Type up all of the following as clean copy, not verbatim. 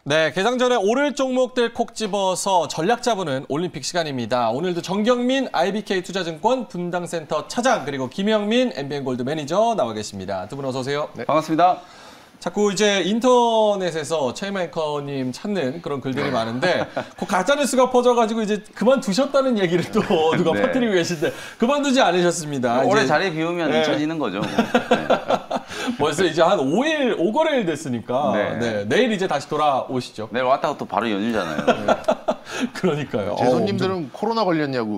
네, 개장 전에 오를 종목들 콕 집어서 전략 잡으는 올림픽 시간입니다. 오늘도 정경민 IBK투자증권 분당센터 차장 그리고 김영민 MBN골드 매니저 나와 계십니다. 두 분 어서 오세요. 네, 반갑습니다. 자꾸 이제 인터넷에서 최희만 앵커님 찾는 그런 글들이 많은데 그 가짜뉴스가 퍼져가지고 이제 그만두셨다는 얘기를 또 누가 네. 퍼뜨리고 계신데 그만두지 않으셨습니다. 오래 이제, 자리 비우면 네. 잊혀지는 거죠. 네. 벌써 이제 한 5거래일 됐으니까 네. 네, 내일 이제 다시 돌아오시죠. 내일 왔다가 또 바로 연휴잖아요. 그러니까요. 제 손님들은 코로나 걸렸냐고.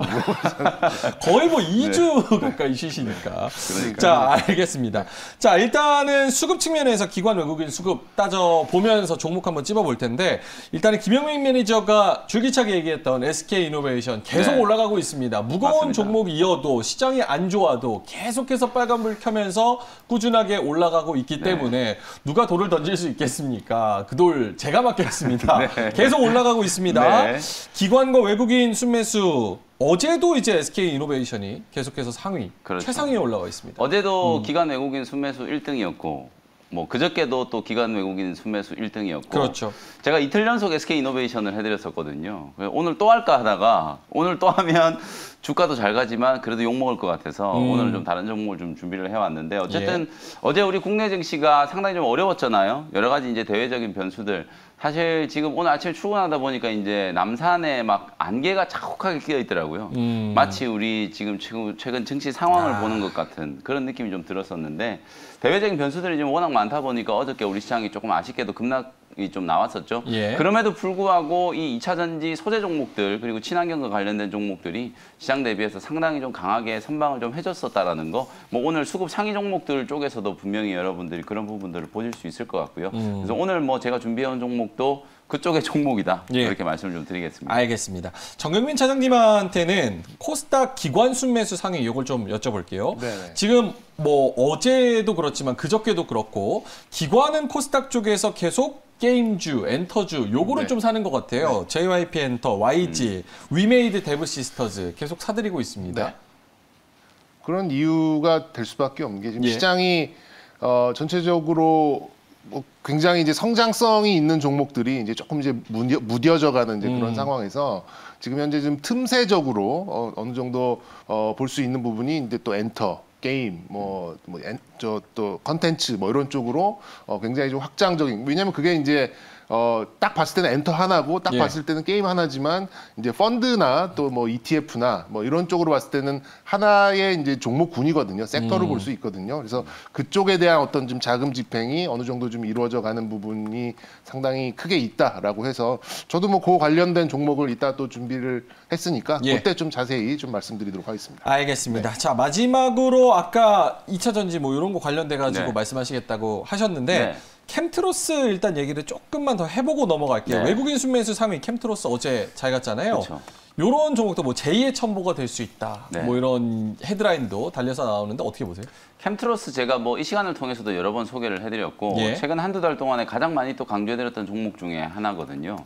거의 뭐 2주 가까이 쉬시니까. 자, 알겠습니다. 자, 일단은 수급 측면에서 기관 외국인 수급 따져보면서 종목 한번 찝어볼 텐데 일단은 김영민 매니저가 줄기차게 얘기했던 SK이노베이션 계속 네. 올라가고 있습니다. 무거운 맞습니다. 종목이어도 시장이 안 좋아도 계속해서 빨간불 켜면서 꾸준하게 올라가고 있기 네. 때문에 누가 돌을 던질 수 있겠습니까? 그 돌 제가 맡겠습니다. 네. 계속 올라가고 있습니다. 네. 기관과 외국인 순매수 어제도 이제 SK이노베이션이 계속해서 상위, 그렇죠. 최상위에 올라와 있습니다. 어제도 기관 외국인 순매수 1등이었고 뭐 그저께도 또 기관 외국인 순매수 1등이었고 그렇죠. 제가 이틀 연속 SK이노베이션을 해드렸었거든요. 오늘 또 할까 하다가 오늘 또 하면 주가도 잘 가지만 그래도 욕먹을 것 같아서 오늘 좀 다른 종목을 좀 준비를 해왔는데 어쨌든 어제 우리 국내 증시가 상당히 좀 어려웠잖아요. 여러 가지 이제 대외적인 변수들. 사실 지금 오늘 아침에 출근하다 보니까 이제 남산에 막 안개가 자욱하게 끼어 있더라고요. 마치 우리 지금 최근 증시 상황을 보는 것 같은 그런 느낌이 좀 들었었는데 대외적인 변수들이 좀 워낙 많다 보니까 어저께 우리 시장이 조금 아쉽게도 급락이 좀 나왔었죠. 예. 그럼에도 불구하고 이 2차 전지 소재 종목들 그리고 친환경과 관련된 종목들이 시장 대비해서 상당히 좀 강하게 선방을 좀 해줬었다라는 거. 뭐 오늘 수급 상위 종목들 쪽에서도 분명히 여러분들이 그런 부분들을 보실 수 있을 것 같고요. 그래서 오늘 뭐 제가 준비해온 종목도 그쪽의 종목이다. 예. 이렇게 말씀을 좀 드리겠습니다. 알겠습니다. 정경민 차장님한테는 코스닥 기관 순매수 상위 이걸 좀 여쭤볼게요. 네네. 지금 뭐 어제도 그렇지만 그저께도 그렇고 기관은 코스닥 쪽에서 계속 게임주, 엔터주 요거를 네. 좀 사는 것 같아요. JYP 엔터, YG, 위메이드 데브 시스터즈 계속 사들이고 있습니다. 네. 그런 이유가 될 수밖에 없는 게 지금 예. 시장이 전체적으로 뭐 굉장히 이제 성장성이 있는 종목들이 이제 조금 이제 무뎌져가는 이제 그런 상황에서 지금 현재 좀 틈새적으로 어느 정도 볼 수 있는 부분이 이제 또 엔터, 게임, 또 컨텐츠 뭐 이런 쪽으로 굉장히 좀 확장적인. 왜냐하면 그게 이제 딱 봤을 때는 엔터 하나고 딱 예. 봤을 때는 게임 하나지만 이제 펀드나 또 뭐 ETF나 뭐 이런 쪽으로 봤을 때는 하나의 이제 종목군이거든요. 섹터로 볼 수 있거든요. 그래서 그쪽에 대한 어떤 좀 자금 집행이 어느 정도 좀 이루어져 가는 부분이 상당히 크게 있다라고 해서 저도 뭐 그 관련된 종목을 이따 또 준비를 했으니까 예. 그때 좀 자세히 좀 말씀드리도록 하겠습니다. 알겠습니다. 자, 마지막으로 아까 2차 전지 뭐 이런 거 관련돼 가지고 네. 말씀하시겠다고 하셨는데 네. 캠트로스 일단 얘기를 조금만 더 해보고 넘어갈게요. 네. 외국인 순매수 상위 캠트로스 어제 잘 갔잖아요. 그렇죠. 이런 종목도 뭐 제2의 첨보가 될 수 있다. 네. 뭐 이런 헤드라인도 달려서 나오는데 어떻게 보세요? 캠트로스 제가 뭐 이 시간을 통해서도 여러 번 소개를 해드렸고 예. 최근 한두 달 동안에 가장 많이 또 강조해드렸던 종목 중에 하나거든요.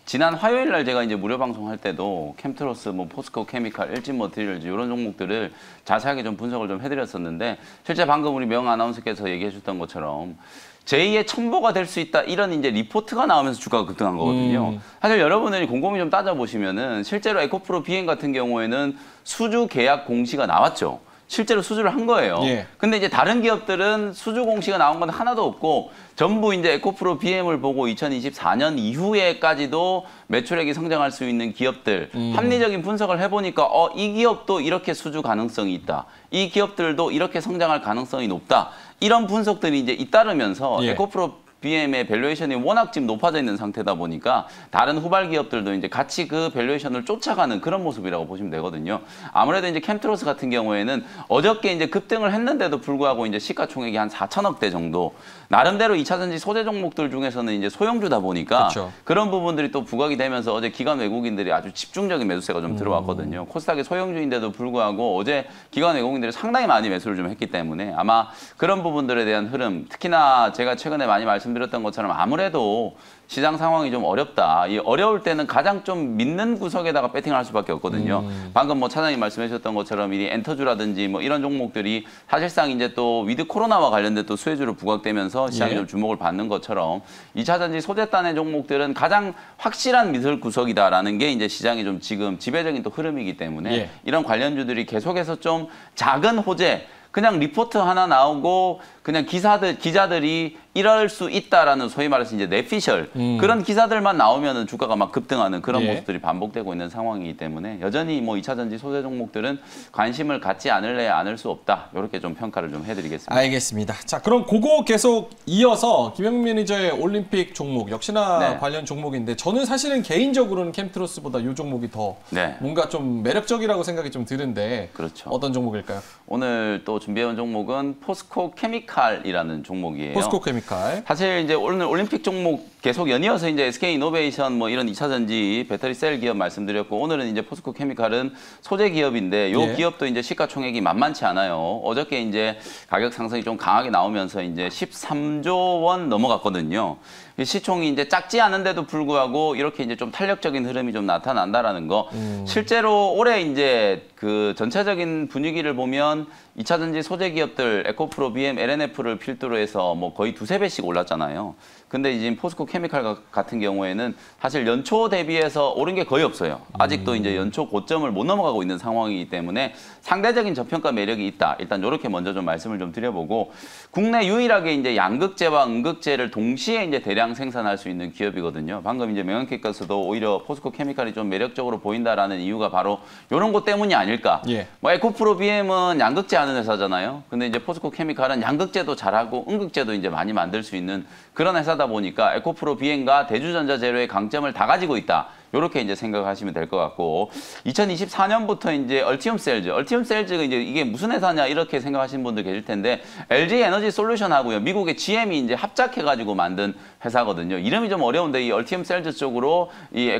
지난 화요일 날 제가 이제 무료 방송할 때도 캠트로스, 뭐 포스코 케미칼, 일진 머티리얼즈 이런 종목들을 자세하게 좀 분석을 좀 해드렸었는데 실제 방금 우리 명 아나운서께서 얘기해줬던 것처럼 제2의 첨보가 될 수 있다 이런 이제 리포트가 나오면서 주가가 급등한 거거든요. 사실 여러분들이 곰곰이 좀 따져보시면은 실제로 에코프로 비행 같은 경우에는 수주 계약 공시가 나왔죠. 실제로 수주를 한 거예요. 예. 근데 이제 다른 기업들은 수주 공시가 나온 건 하나도 없고 전부 이제 에코프로 BM을 보고 2024년 이후에까지도 매출액이 성장할 수 있는 기업들 합리적인 분석을 해보니까 이 기업도 이렇게 수주 가능성이 있다. 이 기업들도 이렇게 성장할 가능성이 높다. 이런 분석들이 이제 잇따르면서 예. 에코프로 BM의 밸류에이션이 워낙 지금 높아져 있는 상태다 보니까 다른 후발 기업들도 이제 같이 그 밸류에이션을 쫓아가는 그런 모습이라고 보시면 되거든요. 아무래도 이제 캠트로스 같은 경우에는 어저께 이제 급등을 했는데도 불구하고 이제 시가총액이 한 4천억대 정도. 나름대로 2차 전지 소재 종목들 중에서는 이제 소형주다 보니까 그쵸. 그런 부분들이 또 부각이 되면서 어제 기관 외국인들이 아주 집중적인 매수세가 좀 들어왔거든요. 코스닥의 소형주인데도 불구하고 어제 기관 외국인들이 상당히 많이 매수를 좀 했기 때문에 아마 그런 부분들에 대한 흐름, 특히나 제가 최근에 많이 말씀드린 말씀드렸던 것처럼 아무래도 시장 상황이 좀 어렵다. 이 어려울 때는 가장 좀 믿는 구석에다가 배팅을 할 수밖에 없거든요. 방금 뭐 차장님 말씀해 주셨던 것처럼 이 엔터주라든지 뭐 이런 종목들이 사실상 이제 또 위드 코로나와 관련된 또 수혜주로 부각되면서 시장이 좀 주목을 받는 것처럼 2차전지 소재단의 종목들은 가장 확실한 믿을 구석이다라는 게 이제 시장이 좀 지금 지배적인 또 흐름이기 때문에 이런 관련주들이 계속해서 좀 작은 호재 그냥 리포트 하나 나오고 그냥 기자들이 이럴 수 있다라는 소위 말해서 이제 내피셜 그런 기사들만 나오면은 주가가 막 급등하는 그런 모습들이 반복되고 있는 상황이기 때문에 여전히 뭐 2차전지 소재 종목들은 관심을 갖지 않을 수 없다. 이렇게 좀 평가를 좀 해드리겠습니다. 알겠습니다. 자, 그럼 그거 계속 이어서 김영민 매니저의 올림픽 종목 역시나 관련 종목인데 저는 사실은 개인적으로는 캠트로스보다 이 종목이 더 뭔가 좀 매력적이라고 생각이 좀 드는데 그렇죠. 어떤 종목일까요? 오늘 또 준비해온 종목은 포스코 케미칼이라는 종목이에요. 포스코 케미칼. 사실 이제 오늘 올림픽 종목 계속 연이어서 이제 SK 이노베이션 뭐 이런 2차전지 배터리 셀 기업 말씀드렸고 오늘은 이제 포스코 케미칼은 소재 기업인데 이 기업도 이제 시가총액이 만만치 않아요. 어저께 이제 가격 상승이 좀 강하게 나오면서 이제 13조 원 넘어갔거든요. 시총이 이제 작지 않은데도 불구하고 이렇게 이제 좀 탄력적인 흐름이 좀 나타난다라는 거. 실제로 올해 이제 그 전체적인 분위기를 보면 2차전지 소재 기업들 에코프로, BM, LNF를 필두로 해서 뭐 거의 두세 배씩 올랐잖아요. 근데 이제 포스코 케미칼 같은 경우에는 사실 연초 대비해서 오른 게 거의 없어요. 아직도 이제 연초 고점을 못 넘어가고 있는 상황이기 때문에 상대적인 저평가 매력이 있다. 일단 이렇게 먼저 좀 말씀을 좀 드려보고 국내 유일하게 이제 양극재와 음극재를 동시에 이제 대량 생산할 수 있는 기업이거든요. 방금 이제 명현께서도 오히려 포스코 케미칼이 좀 매력적으로 보인다라는 이유가 바로 이런 것 때문이 아닐까. 뭐 에코프로 BM은 양극재 하는 회사잖아요. 근데 이제 포스코 케미칼은 양극재도 잘하고 음극재도 이제 많이 만들 수 있는 그런 회사다 보니까 에코프로 BM과 대주전자재료의 강점을 다 가지고 있다. 이렇게 이제 생각하시면 될 것 같고 2024년부터 이제 얼티움 셀즈가 이제 이게 무슨 회사냐 이렇게 생각하시는 분들 계실 텐데 LG 에너지 솔루션하고요 미국의 GM이 이제 합작해가지고 만든 회사거든요. 이름이 좀 어려운데 이 얼티움 셀즈 쪽으로 이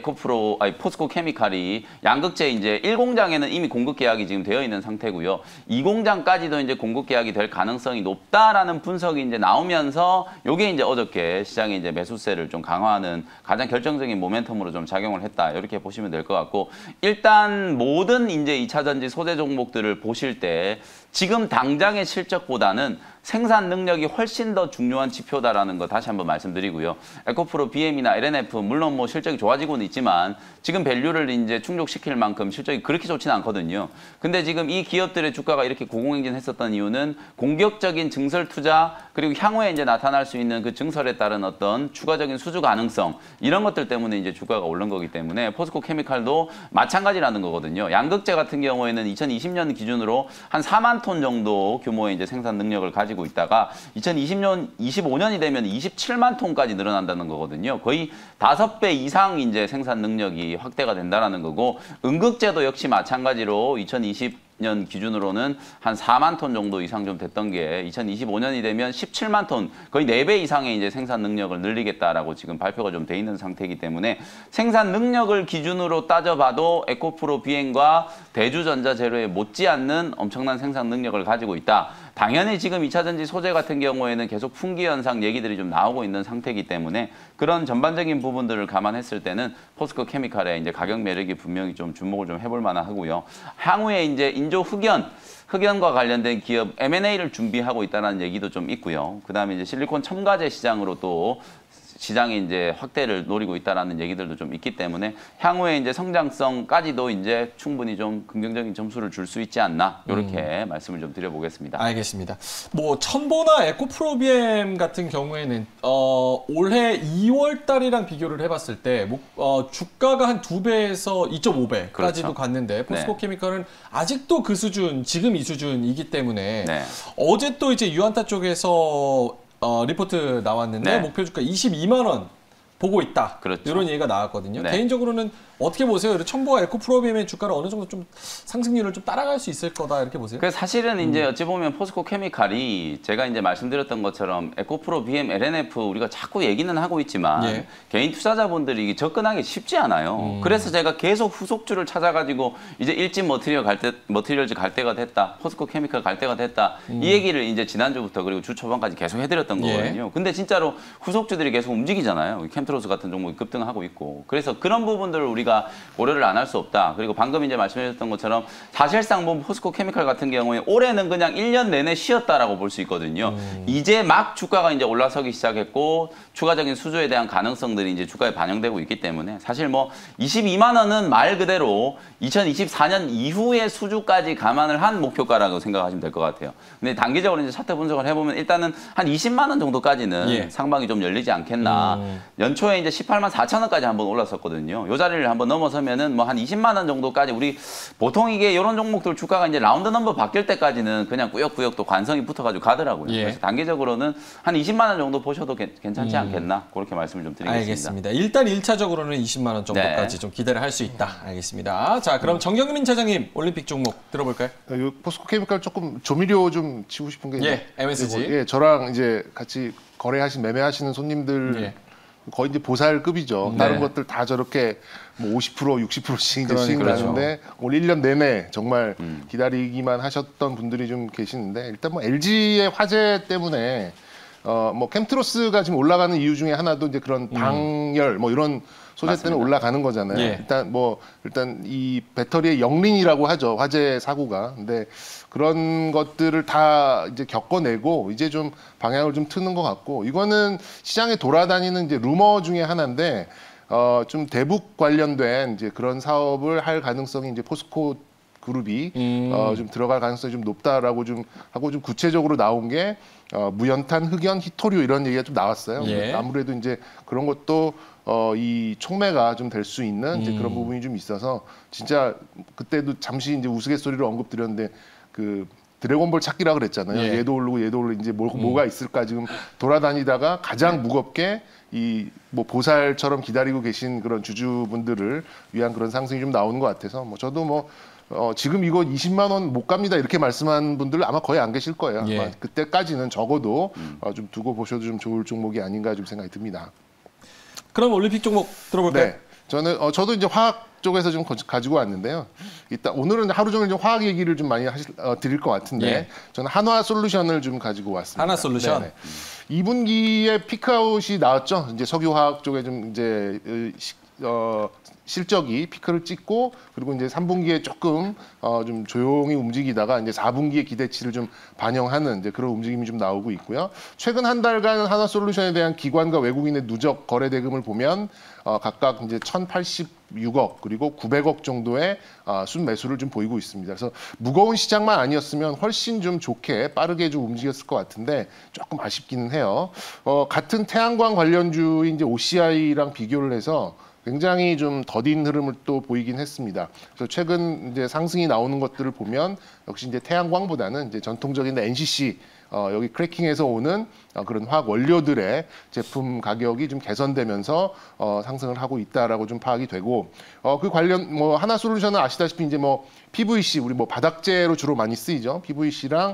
포스코 케미칼이 양극재 이제 1공장에는 이미 공급 계약이 지금 되어 있는 상태고요. 2공장까지도 이제 공급 계약이 될 가능성이 높다라는 분석이 이제 나오면서 요게 이제 어저께 시장에 이제 매수세를 좀 강화하는 가장 결정적인 모멘텀으로 좀 작용을 했다. 이렇게 보시면 될 것 같고 일단 모든 이제 2차전지 소재 종목들을 보실 때 지금 당장의 실적보다는 생산 능력이 훨씬 더 중요한 지표다라는 거 다시 한번 말씀드리고요. 에코프로, BM이나 LNF 물론 뭐 실적이 좋아지고는 있지만 지금 밸류를 이제 충족시킬 만큼 실적이 그렇게 좋지는 않거든요. 근데 지금 이 기업들의 주가가 이렇게 고공행진했었던 이유는 공격적인 증설 투자 그리고 향후에 이제 나타날 수 있는 그 증설에 따른 어떤 추가적인 수주 가능성 이런 것들 때문에 이제 주가가 오른 거기 때문에 포스코 케미칼도 마찬가지라는 거거든요. 양극재 같은 경우에는 2020년 기준으로 한 4만 톤 정도 규모의 이제 생산 능력을 가지고 있다가 25년이 되면 27만 톤까지 늘어난다는 거거든요. 거의 5배 이상 이제 생산 능력이 확대가 된다는 거고 음극재도 역시 마찬가지로 2020년 기준으로는 한 4만 톤 정도 이상 좀 됐던 게 2025년이 되면 17만 톤 거의 4배 이상의 이제 생산 능력을 늘리겠다라고 지금 발표가 좀 돼 있는 상태이기 때문에 생산 능력을 기준으로 따져봐도 에코프로 BM과 대주전자재료에 못지않는 엄청난 생산 능력을 가지고 있다. 당연히 지금 2차전지 소재 같은 경우에는 계속 품귀 현상 얘기들이 좀 나오고 있는 상태이기 때문에 그런 전반적인 부분들을 감안했을 때는 포스코 케미칼의 이제 가격 매력이 분명히 좀 주목을 좀 해볼 만하고요. 향후에 이제 인조 흑연과 관련된 기업 M&A를 준비하고 있다는 얘기도 좀 있고요. 그다음에 이제 실리콘 첨가제 시장으로 또 시장의 이제 확대를 노리고 있다라는 얘기들도 좀 있기 때문에 향후에 이제 성장성까지도 이제 충분히 좀 긍정적인 점수를 줄 수 있지 않나 이렇게 말씀을 좀 드려보겠습니다. 알겠습니다. 뭐 천보나 에코프로비엠 같은 경우에는 올해 2월 달이랑 비교를 해봤을 때 주가가 한 2배에서 2.5배까지도 그렇죠. 갔는데 포스코 케미칼은 아직도 그 수준, 지금 이 수준이기 때문에 어제 또 이제 유안타 쪽에서 리포트 나왔는데 목표 주가 22만 원 보고 있다. 그렇죠. 이런 얘기가 나왔거든요. 네. 개인적으로는 어떻게 보세요? 첨보와 에코프로비엠의 주가를 어느 정도 좀 상승률을 좀 따라갈 수 있을 거다 이렇게 보세요? 그 사실은 이제 어찌 보면 포스코 케미칼이 제가 이제 말씀드렸던 것처럼 에코프로, BM, LNF 우리가 자꾸 얘기는 하고 있지만 예. 개인 투자자분들이 접근하기 쉽지 않아요. 그래서 제가 계속 후속주를 찾아가지고 이제 일진 머티리얼즈 갈 때가 됐다, 포스코 케미칼 갈 때가 됐다 이 얘기를 이제 지난주부터 그리고 주 초반까지 계속 해드렸던 예. 거거든요. 근데 진짜로 후속주들이 계속 움직이잖아요. 캠트로스 같은 종목이 급등하고 있고 그래서 그런 부분들을 우리가 고려를 안 할 수 없다. 그리고 방금 이제 말씀해주셨던 것처럼 사실상 뭐 포스코 케미칼 같은 경우에 올해는 그냥 1년 내내 쉬었다라고 볼 수 있거든요. 이제 막 주가가 이제 올라서기 시작했고 추가적인 수주에 대한 가능성들이 이제 주가에 반영되고 있기 때문에 사실 뭐 22만 원은 말 그대로 2024년 이후의 수주까지 감안을 한 목표가라고 생각하시면 될 것 같아요. 근데 단기적으로 이제 차트 분석을 해보면 일단은 한 20만 원 정도까지는 예. 상방이 좀 열리지 않겠나. 연초에 이제 18만 4천 원까지 한번 올랐었거든요. 요 자리를 한번 넘어서면은 뭐 한 20만 원 정도까지 우리 보통 이게 이런 종목들 주가가 이제 라운드 넘버 바뀔 때까지는 그냥 꾸역꾸역 또 관성이 붙어가지고 가더라고요. 예. 그래서 단기적으로는 한 20만 원 정도 보셔도 괜찮지 않겠나 그렇게 말씀을 좀 드리겠습니다. 알겠습니다. 일단 1차적으로는 20만 원 정도까지 네. 좀 기대를 할 수 있다. 알겠습니다. 자, 그럼 정경민 차장님 올림픽 종목 들어볼까요? 요 포스코 케미칼 조금 조미료 좀 치고 싶은 게 예, MSG. 예, 저랑 이제 같이 매매하시는 손님들 예. 거의 이제 보살급이죠. 네. 다른 것들 다 저렇게 뭐 50%, 60%씩 이제 수익 그러니까요. 나는데 올 1년 내내 정말 기다리기만 하셨던 분들이 좀 계시는데 일단 뭐 LG의 화재 때문에 뭐 캠트로스가 지금 올라가는 이유 중에 하나도 이제 그런 방열 뭐 이런 소재 맞습니다. 때문에 올라가는 거잖아요. 예. 일단 이 배터리의 영린이라고 하죠. 화재 사고가. 근데 그런 것들을 다 이제 겪어내고 이제 좀 방향을 좀 트는 것 같고 이거는 시장에 돌아다니는 이제 루머 중에 하나인데 좀 대북 관련된 이제 그런 사업을 할 가능성이 이제 포스코 그룹이 좀 들어갈 가능성이 좀 높다라고 좀 하고 좀 구체적으로 나온 게 무연탄, 흑연, 히토류 이런 얘기가 좀 나왔어요. 예. 아무래도 이제 그런 것도 이 촉매가 좀 될 수 있는 이제 그런 부분이 좀 있어서 진짜 그때도 잠시 이제 우스갯소리로 언급드렸는데 그 드래곤볼 찾기라 그랬잖아요. 예. 얘도 오르고 이제 뭐가 있을까 지금 돌아다니다가 가장 무겁게 이 뭐 보살처럼 기다리고 계신 그런 주주분들을 위한 그런 상승이 좀 나오는 것 같아서 뭐 저도 뭐 지금 이거 20만 원 못 갑니다 이렇게 말씀한 분들 아마 거의 안 계실 거예요. 예. 아마 그때까지는 적어도 좀 두고 보셔도 좀 좋을 종목이 아닌가 좀 생각이 듭니다. 그럼 올림픽 종목 들어볼까요? 네, 저도 이제 화학 쪽에서 좀 가지고 왔는데요. 일단 오늘은 하루 종일 좀 화학 얘기를 좀 많이 드릴 것 같은데 예. 저는 한화솔루션을 좀 가지고 왔습니다. 한화솔루션. 네네. 2분기에 피크아웃이 나왔죠. 이제 석유화학 쪽에 좀 이제 실적이 피크를 찍고 그리고 이제 3분기에 조금 좀 조용히 움직이다가 이제 4분기의 기대치를 좀 반영하는 이제 그런 움직임이 좀 나오고 있고요. 최근 한 달간 한화솔루션에 대한 기관과 외국인의 누적 거래 대금을 보면 각각 이제 1,086억 그리고 900억 정도의 순매수를 좀 보이고 있습니다. 그래서 무거운 시장만 아니었으면 훨씬 좀 좋게 빠르게 좀 움직였을 것 같은데 조금 아쉽기는 해요. 같은 태양광 관련주인 이제 OCI랑 비교를 해서 굉장히 좀 더딘 흐름을 또 보이긴 했습니다. 그래서 최근 이제 상승이 나오는 것들을 보면 역시 이제 태양광보다는 이제 전통적인 NCC 여기 크래킹에서 오는 그런 화학 원료들의 제품 가격이 좀 개선되면서 상승을 하고 있다라고 좀 파악이 되고 그 관련 뭐 한화솔루션은 아시다시피 이제 뭐 PVC 우리 뭐 바닥재로 주로 많이 쓰이죠. PVC랑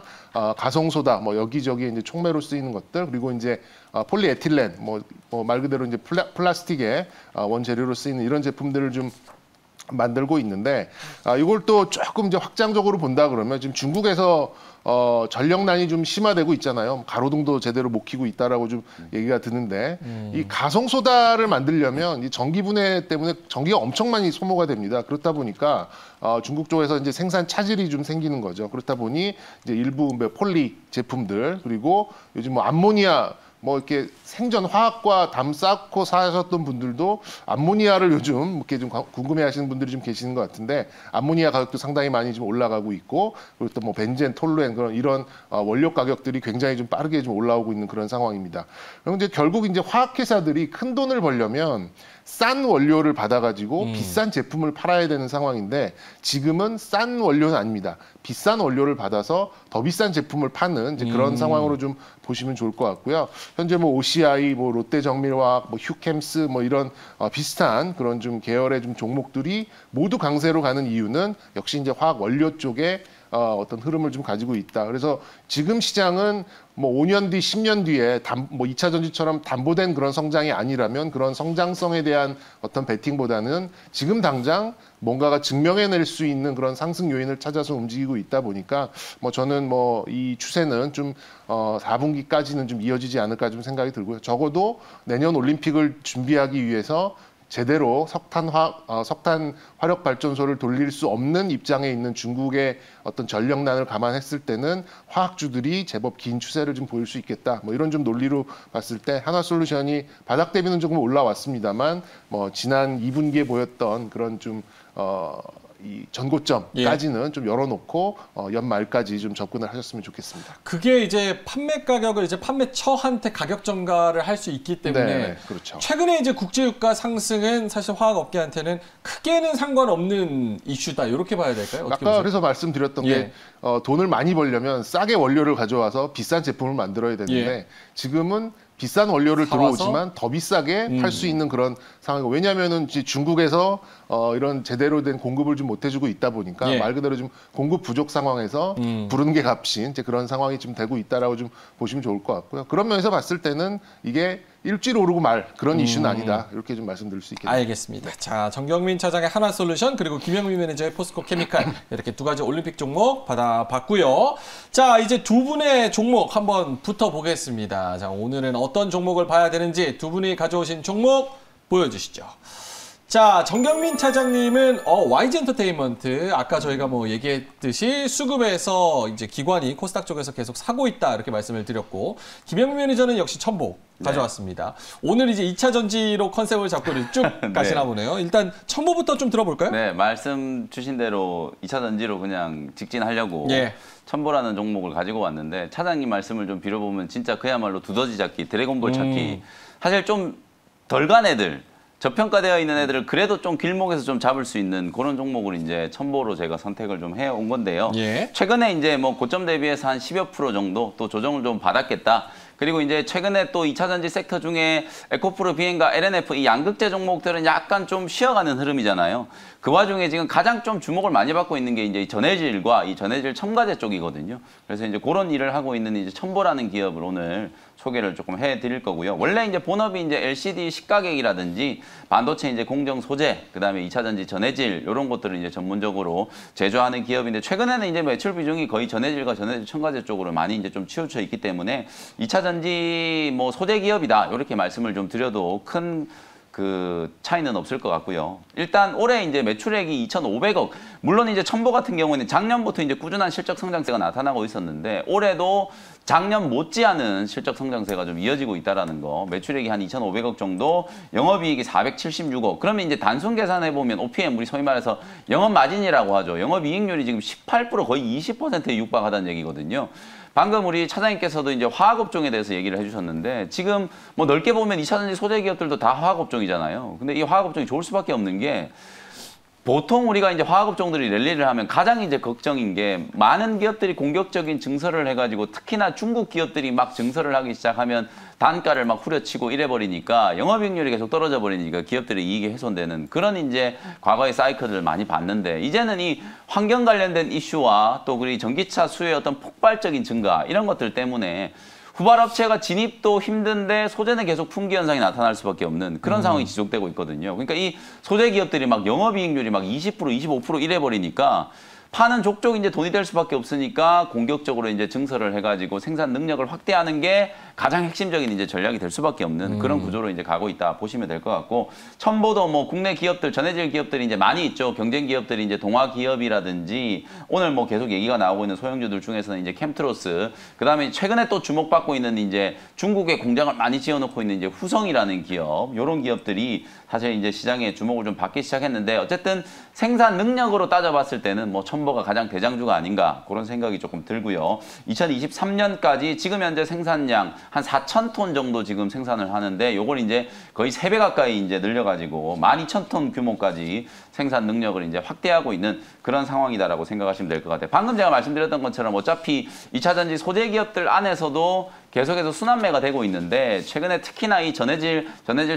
가성소다 뭐 여기저기 이제 촉매로 쓰이는 것들 그리고 이제 폴리에틸렌 뭐 말 그대로 이제 플라스틱의 원재료로 쓰이는 이런 제품들을 좀 만들고 있는데 이걸 또 조금 이제 확장적으로 본다 그러면 지금 중국에서 전력난이 좀 심화되고 있잖아요. 가로등도 제대로 못 켜고 있다라고 좀 얘기가 드는데 이 가성소다를 만들려면 이 전기분해 때문에 전기가 엄청 많이 소모가 됩니다. 그렇다 보니까 중국 쪽에서 이제 생산 차질이 좀 생기는 거죠. 그렇다 보니 이제 일부 폴리 제품들 그리고 요즘 뭐 암모니아 뭐 이렇게 생전 화학과 담 쌓고 사셨던 분들도 암모니아를 요즘 이렇게 좀 궁금해하시는 분들이 좀 계시는 것 같은데 암모니아 가격도 상당히 많이 좀 올라가고 있고 그리고 또 뭐 벤젠, 톨루엔 그런 이런 원료 가격들이 굉장히 좀 빠르게 좀 올라오고 있는 그런 상황입니다. 그럼 이제 결국 이제 화학회사들이 큰 돈을 벌려면 싼 원료를 받아가지고 비싼 제품을 팔아야 되는 상황인데 지금은 싼 원료는 아닙니다. 비싼 원료를 받아서 더 비싼 제품을 파는 이제 그런 상황으로 좀 보시면 좋을 것 같고요. 현재 뭐 OCI, 뭐 롯데정밀화학, 뭐 휴캠스 뭐 이런 비슷한 그런 좀 계열의 좀 종목들이 모두 강세로 가는 이유는 역시 이제 화학 원료 쪽에 어떤 흐름을 좀 가지고 있다. 그래서 지금 시장은 뭐 5년 뒤, 10년 뒤에 뭐 2차 전지처럼 담보된 그런 성장이 아니라면 그런 성장성에 대한 어떤 베팅보다는 지금 당장 뭔가가 증명해낼 수 있는 그런 상승 요인을 찾아서 움직이고 있다 보니까 뭐 저는 뭐 이 추세는 좀 4분기까지는 좀 이어지지 않을까 좀 생각이 들고요. 적어도 내년 올림픽을 준비하기 위해서 제대로 석탄 화력 발전소를 돌릴 수 없는 입장에 있는 중국의 어떤 전력난을 감안했을 때는 화학주들이 제법 긴 추세를 좀 보일 수 있겠다. 뭐 이런 좀 논리로 봤을 때 한화솔루션이 바닥 대비는 조금 올라왔습니다만 뭐 지난 2분기에 보였던 그런 좀 이 전고점까지는 좀 열어놓고 연말까지 좀 접근을 하셨으면 좋겠습니다. 그게 이제 판매 가격을 이제 판매처한테 가격 전가를 할 수 있기 때문에 네, 그렇죠. 최근에 이제 국제유가 상승은 사실 화학업계한테는 크게는 상관없는 이슈다 이렇게 봐야 될까요? 어떻게 아까 보세요? 그래서 말씀드렸던 예. 게 돈을 많이 벌려면 싸게 원료를 가져와서 비싼 제품을 만들어야 되는데 예. 지금은 비싼 원료를 사와서? 들어오지만 더 비싸게 팔 수 있는 그런 상황이고 왜냐하면은 중국에서 이런 제대로 된 공급을 좀 못 해주고 있다 보니까 예. 말 그대로 좀 공급 부족 상황에서 부른 게 값인 이제 그런 상황이 좀 되고 있다라고 좀 보시면 좋을 것 같고요. 그런 면에서 봤을 때는 이게 일주일 오르고 말 그런 이슈는 아니다 이렇게 좀 말씀드릴 수 있겠네요. 알겠습니다. 자, 정경민 차장의 하나솔루션 그리고 김영민 매니저의 포스코 케미칼 이렇게 두 가지 올림픽 종목 받아봤고요. 자, 이제 두 분의 종목 한번 붙어보겠습니다. 자, 오늘은 어떤 종목을 봐야 되는지 두 분이 가져오신 종목 보여주시죠. 자, 정경민 차장님은 YG 엔터테인먼트 아까 저희가 뭐 얘기했듯이 수급에서 이제 기관이 코스닥 쪽에서 계속 사고 있다 이렇게 말씀을 드렸고 김영민 매니저는 역시 첨보 가져왔습니다. 오늘 이제 2차 전지로 컨셉을 잡고 쭉 가시나 보네요. 일단 첨보부터 좀 들어볼까요? 네, 말씀 주신 대로 2차 전지로 그냥 직진하려고 예. 첨보라는 종목을 가지고 왔는데 차장님 말씀을 좀 빌어보면 진짜 그야말로 두더지 잡기, 드래곤볼 찾기. 사실 좀 덜 간 애들, 저평가되어 있는 애들을 그래도 좀 길목에서 좀 잡을 수 있는 그런 종목을 이제 첨보로 제가 선택을 좀 해온 건데요. 예. 최근에 이제 뭐 고점 대비해서 한 10여 % 정도 또 조정을 좀 받았겠다. 그리고 이제 최근에 또 2차 전지 섹터 중에 에코프로, 비엔과, LNF 이 양극재 종목들은 약간 좀 쉬어가는 흐름이잖아요. 그 와중에 지금 가장 좀 주목을 많이 받고 있는 게 이제 전해질과 이 전해질 첨가제 쪽이거든요. 그래서 이제 그런 일을 하고 있는 이제 첨보라는 기업을 오늘 소개를 조금 해드릴 거고요. 원래 이제 본업이 이제 LCD 식가격이라든지 반도체 이제 공정 소재, 그다음에 2차 전지 전해질 이런 것들을 이제 전문적으로 제조하는 기업인데 최근에는 이제 매출 비중이 거의 전해질과 전해질 첨가제 쪽으로 많이 이제 좀 치우쳐 있기 때문에 2차 전지 뭐 소재 기업이다 이렇게 말씀을 좀 드려도 큰 그 차이는 없을 것 같고요. 일단 올해 이제 매출액이 2,500억. 물론 이제 첨보 같은 경우는 작년부터 이제 꾸준한 실적 성장세가 나타나고 있었는데 올해도 작년 못지않은 실적 성장세가 좀 이어지고 있다라는 거. 매출액이 한 2,500억 정도, 영업이익이 476억. 그러면 이제 단순 계산해 보면 OPM 우리 소위 말해서 영업 마진이라고 하죠. 영업이익률이 지금 18% 거의 20%에 육박하다는 얘기거든요. 방금 우리 차장님께서도 이제 화학업종에 대해서 얘기를 해주셨는데 지금 뭐 넓게 보면 2차 전지 소재 기업들도 다 화학업종이잖아요. 근데 이 화학업종이 좋을 수밖에 없는 게 보통 우리가 이제 화학업종들이 랠리를 하면 가장 이제 걱정인 게 많은 기업들이 공격적인 증설을 해가지고 특히나 중국 기업들이 막 증설을 하기 시작하면 단가를 막 후려치고 이래버리니까 영업이익률이 계속 떨어져 버리니까 기업들의 이익이 훼손되는 그런 이제 과거의 사이클들을 많이 봤는데 이제는 이 환경 관련된 이슈와 또 그리고 전기차 수요의 어떤 폭발적인 증가 이런 것들 때문에 후발업체가 진입도 힘든데 소재는 계속 품귀 현상이 나타날 수밖에 없는 그런 상황이 지속되고 있거든요. 그러니까 이 소재 기업들이 막 영업이익률이 막 20%, 25% 이래버리니까 파는 족족 이제 돈이 될 수밖에 없으니까 공격적으로 이제 증설을 해가지고 생산 능력을 확대하는 게 가장 핵심적인 이제 전략이 될 수밖에 없는 그런 구조로 이제 가고 있다 보시면 될 것 같고 첨보도 뭐 국내 기업들 전해질 기업들이 이제 많이 있죠. 경쟁 기업들이 이제 동화 기업이라든지 오늘 뭐 계속 얘기가 나오고 있는 소형주들 중에서는 이제 캠트로스 그다음에 최근에 또 주목받고 있는 이제 중국에 공장을 많이 지어놓고 있는 이제 후성이라는 기업 이런 기업들이 사실 이제 시장에 주목을 좀 받기 시작했는데 어쨌든 생산 능력으로 따져봤을 때는 뭐 첨보가 가장 대장주가 아닌가 그런 생각이 조금 들고요. 2023년까지 지금 현재 생산량 한 4,000톤 정도 지금 생산을 하는데 요걸 이제 거의 3배 가까이 이제 늘려가지고 12,000톤 규모까지 생산 능력을 이제 확대하고 있는 그런 상황이다라고 생각하시면 될 것 같아요. 방금 제가 말씀드렸던 것처럼 어차피 2차 전지 소재 기업들 안에서도 계속해서 순환매가 되고 있는데 최근에 특히나 이 전해질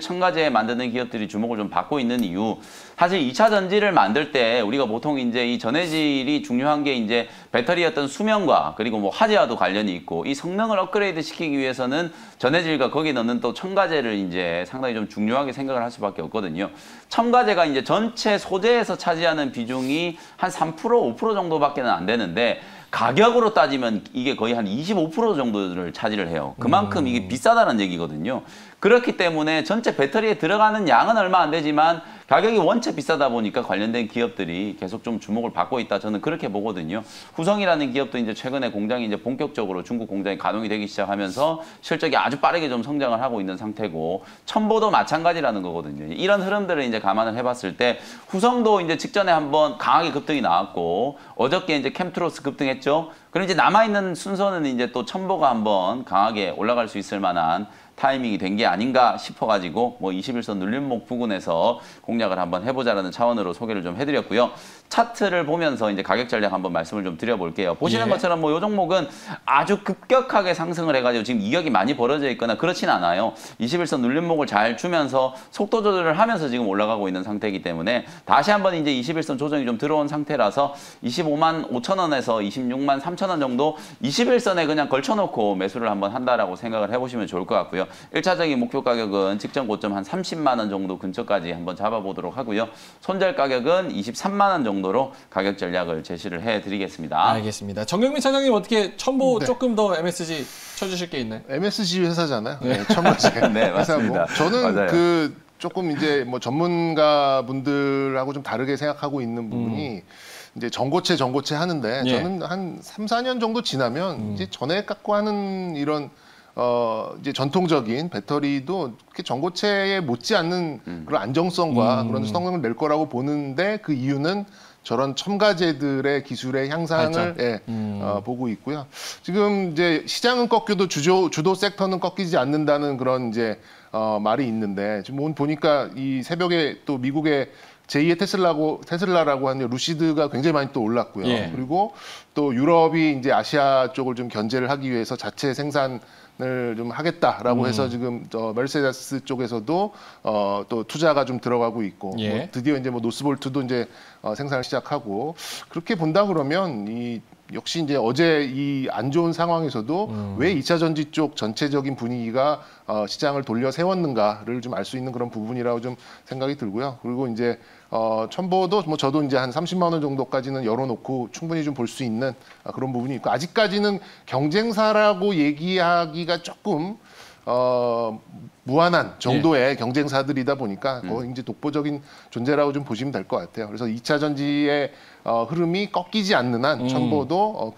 첨가제 만드는 기업들이 주목을 좀 받고 있는 이유 사실 2차 전지를 만들 때 우리가 보통 이제 이 전해질이 중요한 게 이제 배터리의 어떤 수명과 그리고 뭐 화재와도 관련이 있고 이 성능을 업그레이드 시키기 위해서는 전해질과 거기에 넣는 또 첨가제를 이제 상당히 좀 중요하게 생각을 할 수밖에 없거든요. 첨가제가 이제 전체 소재에서 차지하는 비중이 한 3% 5% 정도밖에는 안 되는데 가격으로 따지면 이게 거의 한 25% 정도를 차지를 해요. 그만큼 이게 비싸다는 얘기거든요. 그렇기 때문에 전체 배터리에 들어가는 양은 얼마 안 되지만 가격이 원체 비싸다 보니까 관련된 기업들이 계속 좀 주목을 받고 있다. 저는 그렇게 보거든요. 후성이라는 기업도 이제 최근에 공장이 이제 본격적으로 중국 공장이 가동이 되기 시작하면서 실적이 아주 빠르게 좀 성장을 하고 있는 상태고 첨보도 마찬가지라는 거거든요. 이런 흐름들을 이제 감안을 해봤을 때 후성도 이제 직전에 한번 강하게 급등이 나왔고 어저께 이제 캠트로스 급등했죠. 그럼 이제 남아있는 순서는 이제 또 첨보가 한번 강하게 올라갈 수 있을 만한 타이밍이 된 게 아닌가 싶어가지고 뭐 21선 눌림목 부근에서 공략을 한번 해보자라는 차원으로 소개를 좀 해드렸고요. 차트를 보면서 이제 가격 전략 한번 말씀을 좀 드려볼게요. 보시는 것처럼 뭐 이 종목은 아주 급격하게 상승을 해가지고 지금 이격이 많이 벌어져 있거나 그렇진 않아요. 21선 눌림목을 잘 주면서 속도 조절을 하면서 지금 올라가고 있는 상태이기 때문에 다시 한번 이제 21선 조정이 좀 들어온 상태라서 25만 5천 원에서 26만 3천 원 정도 21선에 그냥 걸쳐놓고 매수를 한번 한다라고 생각을 해보시면 좋을 것 같고요. 1차적인 목표 가격은 직전 고점 한 30만 원 정도 근처까지 한번 잡아보도록 하고요. 손절 가격은 23만 원 정도로 가격 전략을 제시를 해드리겠습니다. 알겠습니다. 정경민 차장님 어떻게 첨보 조금 더 MSG 쳐주실 게 있나요? MSG 회사잖아요. 네, 첨가제 네, 맞습니다. 회사고. 저는 맞아요. 그 조금 이제 뭐 전문가 분들하고 좀 다르게 생각하고 있는 부분이 이제 전고체 하는데 저는 한 3, 4년 정도 지나면 이제 전해 갖고 하는 이런 이제 전통적인 배터리도 그렇게 전고체에 못지않는 그런 안정성과 그런 성능을 낼 거라고 보는데 그 이유는 저런 첨가제들의 기술의 향상을 보고 있고요. 지금 이제 시장은 꺾여도 주도 섹터는 꺾이지 않는다는 그런 이제 말이 있는데 지금 오늘 보니까 이 새벽에 또 미국의 제2의 테슬라라고 하는 루시드가 굉장히 많이 또 올랐고요. 그리고 또 유럽이 이제 아시아 쪽을 좀 견제를 하기 위해서 자체 생산을 좀 하겠다라고 해서 지금 메르세데스 쪽에서도 또 투자가 좀 들어가고 있고 뭐 드디어 이제 뭐 노스볼트도 이제 생산을 시작하고 그렇게 본다 그러면 역시 이제 어제 이 안 좋은 상황에서도 왜 2차 전지 쪽 전체적인 분위기가 시장을 돌려 세웠는가를 좀 알 수 있는 그런 부분이라고 좀 생각이 들고요. 그리고 이제 첨보도 뭐 저도 이제 한 30만 원 정도까지는 열어놓고 충분히 좀 볼 수 있는 그런 부분이 있고 아직까지는 경쟁사라고 얘기하기가 조금 무한한 정도의 경쟁사들이다 보니까 거의 이제 독보적인 존재라고 좀 보시면 될 것 같아요. 그래서 2차 전지의 흐름이 꺾이지 않는 한 첨보도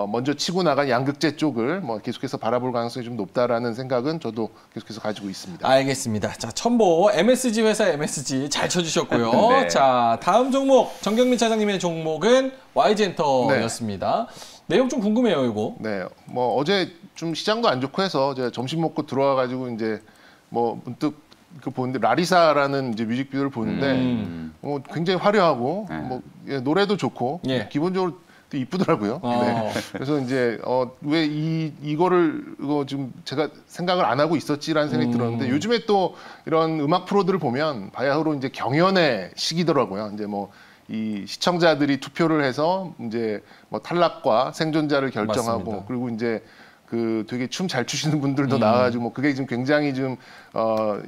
먼저 치고 나간 양극재 쪽을 뭐 계속해서 바라볼 가능성이 좀 높다라는 생각은 저도 계속해서 가지고 있습니다. 알겠습니다. 자, 첨보 MSG 회사 MSG 잘 쳐주셨고요. 네. 자, 다음 종목 정경민 차장님의 종목은 YG엔터였습니다. 내용 좀 궁금해요, 이거. 네, 뭐 어제 좀 시장도 안 좋고 해서 제가 점심 먹고 들어와가지고 이제 뭐 문득 그 보는데 라리사라는 이제 뮤직비디오를 보는데 굉장히 화려하고 뭐 노래도 좋고 기본적으로 되게 이쁘더라고요. 네. 그래서 이제 왜 이거를 지금 제가 생각을 안 하고 있었지라는 생각이 들었는데 요즘에 또 이런 음악 프로들을 보면 바야흐로 이제 경연의 시기더라고요. 이제 뭐 이 시청자들이 투표를 해서 이제 뭐 탈락과 생존자를 결정하고 맞습니다. 그리고 이제 그 되게 춤 잘 추시는 분들도 나와가지고 뭐 그게 지금 굉장히 좀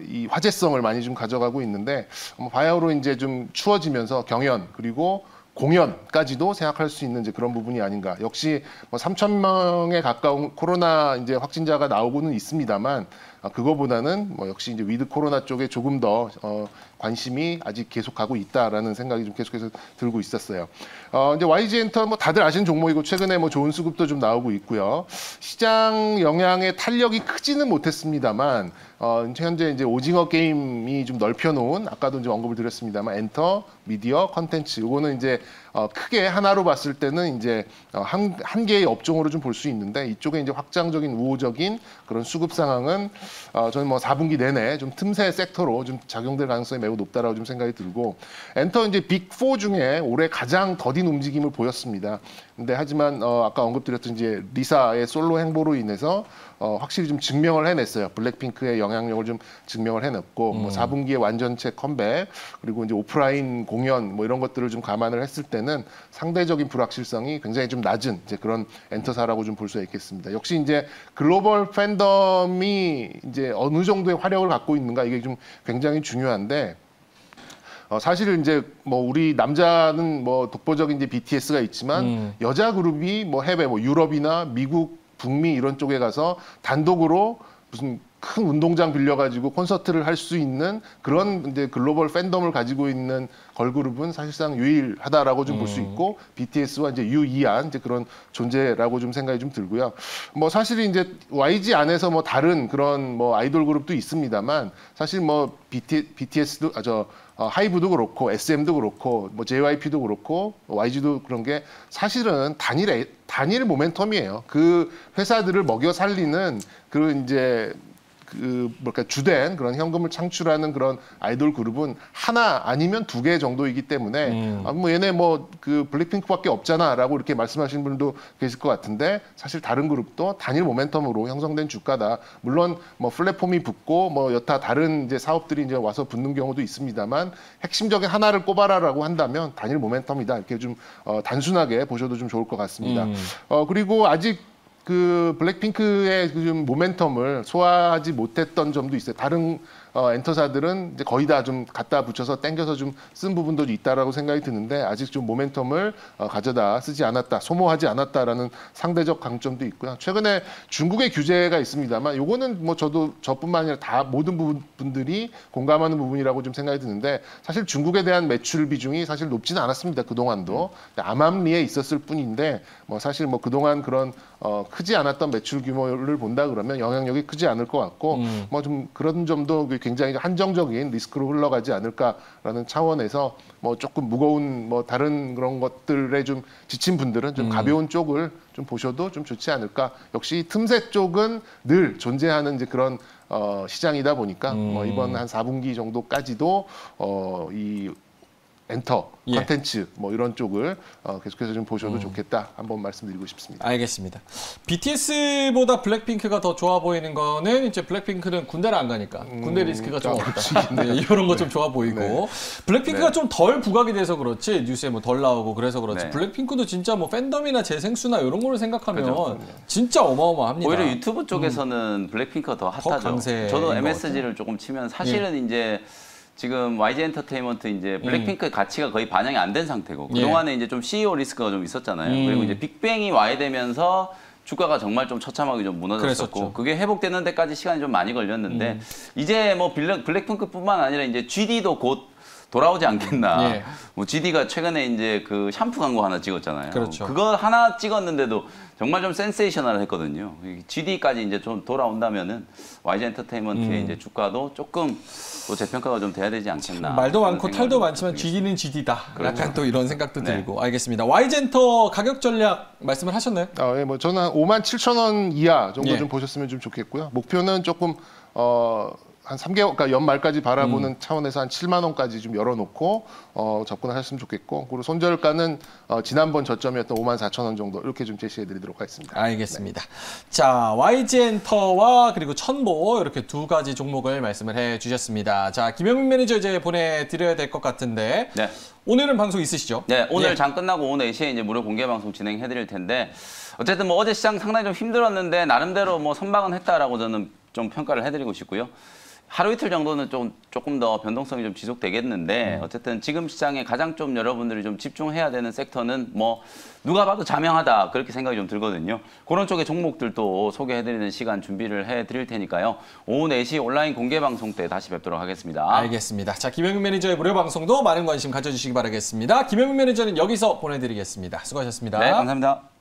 이 화제성을 많이 좀 가져가고 있는데 바야흐로 이제 좀 추워지면서 경연 그리고 공연까지도 생각할 수 있는 이제 그런 부분이 아닌가. 역시 뭐 3,000명에 가까운 코로나 이제 확진자가 나오고는 있습니다만 그거보다는 뭐 역시 이제 위드 코로나 쪽에 조금 더 관심이 아직 계속 가고 있다라는 생각이 좀 계속해서 들고 있었어요. 이제 YG엔터 뭐 다들 아시는 종목이고 최근에 뭐 좋은 수급도 좀 나오고 있고요. 시장 영향의 탄력이 크지는 못했습니다만 현재 이제 오징어 게임이 좀 넓혀놓은 아까도 이제 언급을 드렸습니다만 엔터, 미디어, 컨텐츠 이거는 이제 크게 하나로 봤을 때는 이제 한 개의 업종으로 좀 볼 수 있는데 이쪽에 이제 확장적인 우호적인 그런 수급 상황은 저는 뭐 4분기 내내 좀 틈새 섹터로 좀 작용될 가능성이 매우 높다라고 좀 생각이 들고 엔터 이제 빅4 중에 올해 가장 더딘 움직임을 보였습니다. 근데 하지만 아까 언급드렸던 이제 리사의 솔로 행보로 인해서 확실히 좀 증명을 해냈어요. 블랙핑크의 영향력을 좀 증명을 해냈고 뭐 4분기에 완전체 컴백 그리고 이제 오프라인 공연 뭐 이런 것들을 좀 감안을 했을 때는 상대적인 불확실성이 굉장히 좀 낮은 이제 그런 엔터사라고 좀 볼 수가 있겠습니다. 역시 이제 글로벌 팬덤이 이제 어느 정도의 화력을 갖고 있는가 이게 좀 굉장히 중요한데. 사실 이제 뭐 우리 남자는 뭐 독보적인 이제 BTS가 있지만 여자 그룹이 뭐 해외 뭐 유럽이나 미국, 북미 이런 쪽에 가서 단독으로 무슨 큰 운동장 빌려가지고 콘서트를 할 수 있는 그런 이제 글로벌 팬덤을 가지고 있는 걸그룹은 사실상 유일하다라고 좀 볼 수 있고 BTS와 이제 유이한 이제 그런 존재라고 좀 생각이 좀 들고요. 뭐 사실 이제 YG 안에서 뭐 다른 그런 뭐 아이돌 그룹도 있습니다만 사실 뭐 BTS도 하이브도 그렇고 SM도 그렇고 뭐 JYP도 그렇고 YG도 그런 게 사실은 단일 모멘텀이에요. 그 회사들을 먹여 살리는 그 이제 주된 그런 현금을 창출하는 그런 아이돌 그룹은 하나 아니면 2개 정도이기 때문에 뭐 얘네 뭐 그 블랙핑크밖에 없잖아라고 이렇게 말씀하시는 분들도 계실 것 같은데 사실 다른 그룹도 단일 모멘텀으로 형성된 주가다. 물론 뭐 플랫폼이 붙고 뭐 여타 다른 이제 사업들이 이제 와서 붙는 경우도 있습니다만 핵심적인 하나를 꼽아라라고 한다면 단일 모멘텀이다. 이렇게 좀 단순하게 보셔도 좀 좋을 것 같습니다. 그리고 아직 그 블랙핑크의 좀 모멘텀을 소화하지 못했던 점도 있어요. 다른 엔터사들은 이제 거의 다 좀 갖다 붙여서 땡겨서 좀 쓴 부분도 있다라고 생각이 드는데 아직 좀 모멘텀을 가져다 쓰지 않았다, 소모하지 않았다라는 상대적 강점도 있고요. 최근에 중국의 규제가 있습니다만 요거는 뭐 저뿐만 아니라 다 모든 분들이 공감하는 부분이라고 좀 생각이 드는데 사실 중국에 대한 매출 비중이 사실 높지는 않았습니다. 그동안도 암암리에 있었을 뿐인데 뭐 사실 뭐 그동안 그런 크지 않았던 매출 규모를 본다 그러면 영향력이 크지 않을 것 같고 뭐 좀 그런 점도 굉장히 한정적인 리스크로 흘러가지 않을까라는 차원에서 뭐 조금 무거운 뭐 다른 그런 것들에 좀 지친 분들은 좀 가벼운 쪽을 좀 보셔도 좀 좋지 않을까. 역시 틈새 쪽은 늘 존재하는 이제 그런 시장이다 보니까 뭐 이번 한 4분기 정도까지도 이 엔터, 컨텐츠 뭐 이런 쪽을 계속해서 좀 보셔도 좋겠다 한번 말씀드리고 싶습니다. 알겠습니다. BTS보다 블랙핑크가 더 좋아 보이는 거는 이제 블랙핑크는 군대를 안 가니까 군대 리스크가 좀 없다. 네, 이런 거 좀 좋아 보이고 네. 블랙핑크가 좀 덜 부각이 돼서 그렇지 뉴스에 뭐 덜 나오고 그래서 그렇지 블랙핑크도 진짜 뭐 팬덤이나 재생수나 이런 거를 생각하면 진짜 어마어마합니다. 오히려 유튜브 쪽에서는 블랙핑크가 더 핫하죠. 저도 MSG를 조금 치면 사실은 이제 지금 YG 엔터테인먼트 이제 블랙핑크의 가치가 거의 반영이 안 된 상태고 그동안에 이제 좀 CEO 리스크가 좀 있었잖아요. 그리고 이제 빅뱅이 와야 되면서 주가가 정말 좀 처참하게 좀 무너졌었고 그랬었죠. 그게 회복되는 데까지 시간이 좀 많이 걸렸는데 이제 뭐 블랙핑크뿐만 아니라 이제 GD도 곧 돌아오지 않겠나. 뭐 GD가 최근에 이제 그 샴푸 광고 하나 찍었잖아요. 그렇죠. 그거 하나 찍었는데도 정말 좀 센세이셔널 했거든요. GD까지 이제 좀 돌아온다면은 YG 엔터테인먼트의 이제 주가도 조금 또 재평가가 좀 돼야 되지 않겠나. 말도 많고 탈도 많지만 GD는 GD다. 약간 또 이런 생각도 들고. 알겠습니다. YG엔터 가격 전략 말씀을 하셨나요? 예, 뭐 저는 한 57,000원 이하 정도 좀 보셨으면 좀 좋겠고요. 목표는 조금 한 3개월, 그러니까 연말까지 바라보는 차원에서 한 7만 원까지 좀 열어놓고 접근하셨으면 좋겠고, 그리고 손절가는 지난번 저점이었던 54,000원 정도 이렇게 좀 제시해드리도록 하겠습니다. 알겠습니다. 자, YG엔터와 그리고 천보 이렇게 두 가지 종목을 말씀을 해주셨습니다. 자, 김영민 매니저 이제 보내드려야 될 것 같은데 오늘은 방송 있으시죠? 네, 오늘 장 끝나고 오후 4시에 이제 무료 공개 방송 진행해드릴 텐데 어쨌든 뭐 어제 시장 상당히 좀 힘들었는데 나름대로 뭐 선방은 했다라고 저는 좀 평가를 해드리고 싶고요. 하루 이틀 정도는 조금 더 변동성이 좀 지속되겠는데 어쨌든 지금 시장에 가장 좀 여러분들이 좀 집중해야 되는 섹터는 뭐 누가 봐도 자명하다 그렇게 생각이 좀 들거든요. 그런 쪽의 종목들도 소개해드리는 시간 준비를 해드릴 테니까요. 오후 4시 온라인 공개 방송 때 다시 뵙도록 하겠습니다. 알겠습니다. 자, 김영민 매니저의 무료 방송도 많은 관심 가져주시기 바라겠습니다. 김영민 매니저는 여기서 보내드리겠습니다. 수고하셨습니다. 네, 감사합니다.